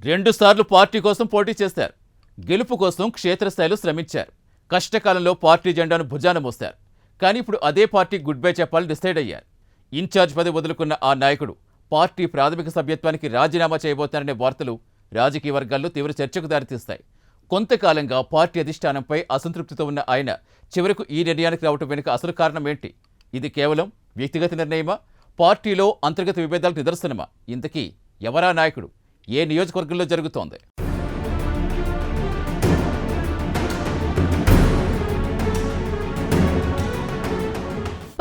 రెండుసార్లు పార్టీ కోసం పోటీ చేశారు. గెలుపు కోసం క్షేత్రస్థాయిలో శ్రమించారు. కష్టకాలంలో పార్టీ జెండాను భుజాన మోస్తారు. కానీ ఇప్పుడు అదే పార్టీ గుడ్ బై చెప్పాలని డిసైడ్ అయ్యారు. ఇన్ఛార్జ్ పదవి వదులుకున్న ఆ నాయకుడు పార్టీ ప్రాథమిక సభ్యత్వానికి రాజీనామా చేయబోతారనే వార్తలు రాజకీయ వర్గాల్లో తీవ్ర చర్చకు దారితీస్తాయి. కొంతకాలంగా పార్టీ అధిష్టానంపై అసంతృప్తితో ఉన్న ఆయన చివరకు ఈ నిర్ణయానికి రావటం వెనుక అసలు కారణం ఏంటి? ఇది కేవలం వ్యక్తిగత నిర్ణయమా? పార్టీలో అంతర్గత విభేదాలకు నిదర్శనమా? ఇంతకీ ఎవరా నాయకుడు? ఏ నియోజకవర్గంలో జరుగుతోంది?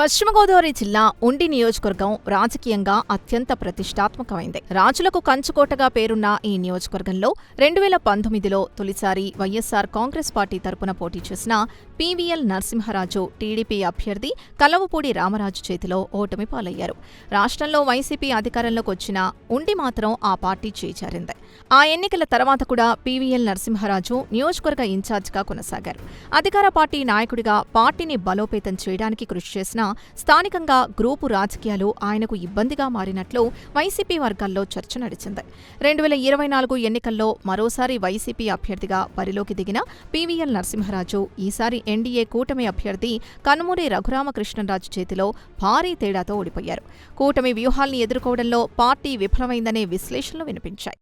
పశ్చిమ గోదావరి జిల్లా ఉండి నియోజకవర్గం రాజకీయంగా అత్యంత ప్రతిష్టాత్మకమైంది. రాజులకు కంచుకోటగా పేరున్న ఈ నియోజకవర్గంలో 2019లో తొలిసారి వైఎస్సార్ కాంగ్రెస్ పార్టీ తరపున పోటీ చేసిన పీవీఎల్ నరసింహరాజు టీడీపీ అభ్యర్థి కలవపూడి రామరాజు చేతిలో ఓటమి పాలయ్యారు. రాష్ట్రంలో వైసీపీ అధికారంలోకి వచ్చినా ఉండి మాత్రం ఆ పార్టీ చేజారింది. ఆ ఎన్నికల తర్వాత కూడా పీవీఎల్ నరసింహరాజు నియోజకవర్గ ఇన్ఛార్జిగా కొనసాగారు. అధికార పార్టీ నాయకుడిగా పార్టీని బలోపేతం చేయడానికి కృషి చేసిన స్థానికంగా గ్రూపు రాజకీయాలు ఆయనకు ఇబ్బందిగా మారినట్లు వైసీపీ వర్గాల్లో చర్చ నడిచింది. 2024 ఎన్నికల్లో మరోసారి వైసీపీ అభ్యర్థిగా బరిలోకి దిగిన పీవీఎల్ నరసింహరాజు ఈసారి ఎన్డీఏ కూటమి అభ్యర్థి కనుమూరి రఘురామకృష్ణరాజు చేతిలో భారీ తేడాతో ఓడిపోయారు. కూటమి వ్యూహాల్ని ఎదుర్కోవడంలో పార్టీ విఫలమైందనే విశ్లేషణలు వినిపించాయి.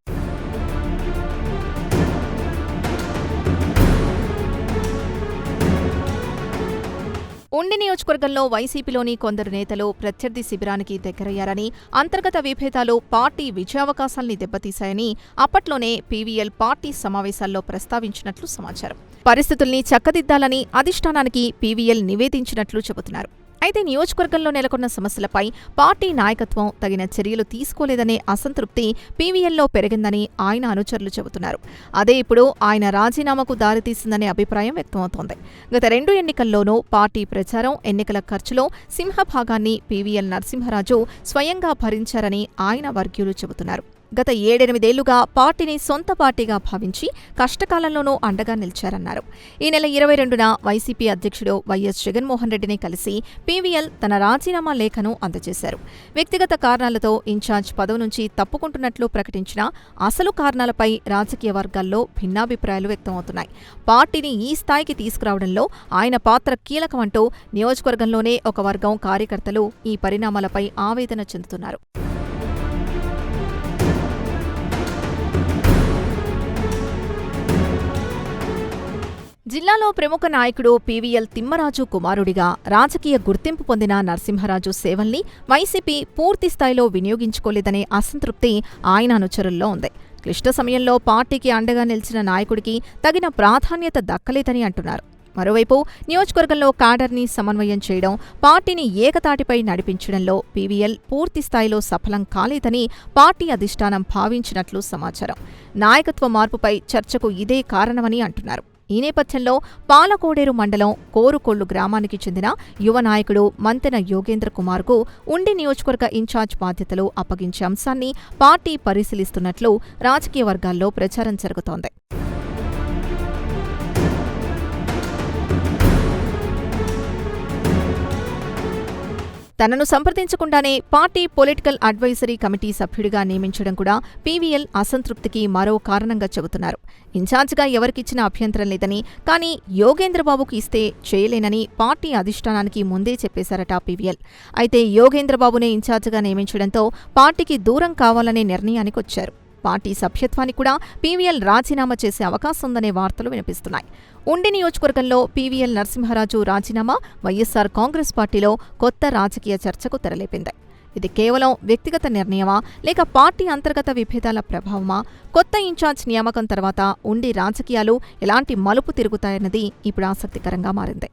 ఉండి నియోజకవర్గంలో వైసీపీలోని కొందరు నేతలు ప్రత్యర్థి శిబిరానికి దగ్గరయ్యారని, అంతర్గత విభేదాలు పార్టీ విజయావకాశాల్ని దెబ్బతీశాయని అప్పట్లోనే పీవీఎల్ పార్టీ సమావేశాల్లో ప్రస్తావించినట్లు సమాచారం. పరిస్థితుల్ని చక్కదిద్దాలని అధిష్టానానికి పీవీఎల్ నివేదించినట్లు చెబుతున్నారు. అయితే నియోజకవర్గంలో నెలకొన్న సమస్యలపై పార్టీ నాయకత్వం తగిన చర్యలు తీసుకోలేదనే అసంతృప్తి పీవీఎల్లో పెరిగిందని ఆయన అనుచరులు చెబుతున్నారు. అదే ఇప్పుడు ఆయన రాజీనామాకు దారితీసిందనే అభిప్రాయం వ్యక్తమవుతోంది. గత 2 ఎన్నికల్లోనూ పార్టీ ప్రచారం, ఎన్నికల ఖర్చులో సింహభాగాన్ని పీవీఎల్ నరసింహరాజు స్వయంగా భరించారని ఆయన వర్గీయులు చెబుతున్నారు. గత 7-8 పార్టీని సొంత పార్టీగా భావించి కష్టకాలంలోనూ అండగా నిలిచారన్నారు. ఈ నెల 22న వైసీపీ అధ్యక్షుడు వైఎస్ జగన్మోహన్ రెడ్డిని కలిసి పీవీఎల్ తన రాజీనామా లేఖను అందజేశారు. వ్యక్తిగత కారణాలతో ఇన్ఛార్జ్ పదవి నుంచి తప్పుకుంటున్నట్లు ప్రకటించిన అసలు కారణాలపై రాజకీయ వర్గాల్లో భిన్నాభిప్రాయాలు వ్యక్తమవుతున్నాయి. పార్టీని ఈ స్థాయికి తీసుకురావడంలో ఆయన పాత్ర కీలకమంటూ నియోజకవర్గంలోనే ఒక వర్గం కార్యకర్తలు ఈ పరిణామాలపై ఆవేదన చెందుతున్నారు. జిల్లాలో ప్రముఖ నాయకుడు పీవీఎల్ తిమ్మరాజు కుమారుడిగా రాజకీయ గుర్తింపు పొందిన నరసింహరాజు సేవల్ని వైసీపీ పూర్తిస్థాయిలో వినియోగించుకోలేదనే అసంతృప్తి ఆయన అనుచరుల్లో ఉంది. క్లిష్ట సమయంలో పార్టీకి అండగా నిలిచిన నాయకుడికి తగిన ప్రాధాన్యత దక్కలేదని అంటున్నారు. మరోవైపు నియోజకవర్గంలో కాడర్ని సమన్వయం చేయడం, పార్టీని ఏకతాటిపై నడిపించడంలో పీవీఎల్ పూర్తిస్థాయిలో సఫలం కాలేదని పార్టీ అధిష్టానం భావించినట్లు సమాచారం. నాయకత్వ మార్పుపై చర్చకు ఇదే కారణమని అంటున్నారు. ఈ నేపథ్యంలో పాలకోడేరు మండలం కోరుకొల్లు గ్రామానికి చెందిన యువ నాయకుడు మంతెన యోగేంద్ర కుమార్కు ఉండి నియోజకవర్గ ఇన్ఛార్జ్ బాధ్యతలు అప్పగించే అంశాన్ని పార్టీ పరిశీలిస్తున్నట్లు రాజకీయ వర్గాల్లో ప్రచారం జరుగుతోంది. తనను సంప్రదించకుండానే పార్టీ పొలిటికల్ అడ్వైజరీ కమిటీ సభ్యుడిగా నియమించడం కూడా పీవీఎల్ అసంతృప్తికి మరో కారణంగా చెబుతున్నారు. ఇన్ఛార్జిగా ఎవరికిచ్చినా అభ్యంతరం లేదని, కానీ యోగేంద్రబాబుకు ఇస్తే చేయలేనని పార్టీ అధిష్టానానికి ముందే చెప్పేశారట పీవీఎల్. అయితే యోగేంద్రబాబునే ఇన్ఛార్జిగా నియమించడంతో పార్టీకి దూరం కావాలనే నిర్ణయానికి వచ్చారు. పార్టీ సభ్యత్వానికి కూడా పీవీఎల్ రాజీనామా చేసే అవకాశం ఉందనే వార్తలు వినిపిస్తున్నాయి. ఉండి నియోజకవర్గంలో పీవీఎల్ నరసింహరాజు రాజీనామా వైఎస్సార్ కాంగ్రెస్ పార్టీలో కొత్త రాజకీయ చర్చకు తెరలేపింది. ఇది కేవలం వ్యక్తిగత నిర్ణయమా, లేక పార్టీ అంతర్గత విభేదాల ప్రభావమా? కొత్త ఇన్ఛార్జ్ నియామకం తర్వాత ఉండి రాజకీయాలు ఎలాంటి మలుపు తిరుగుతాయన్నది ఇప్పుడు ఆసక్తికరంగా మారింది.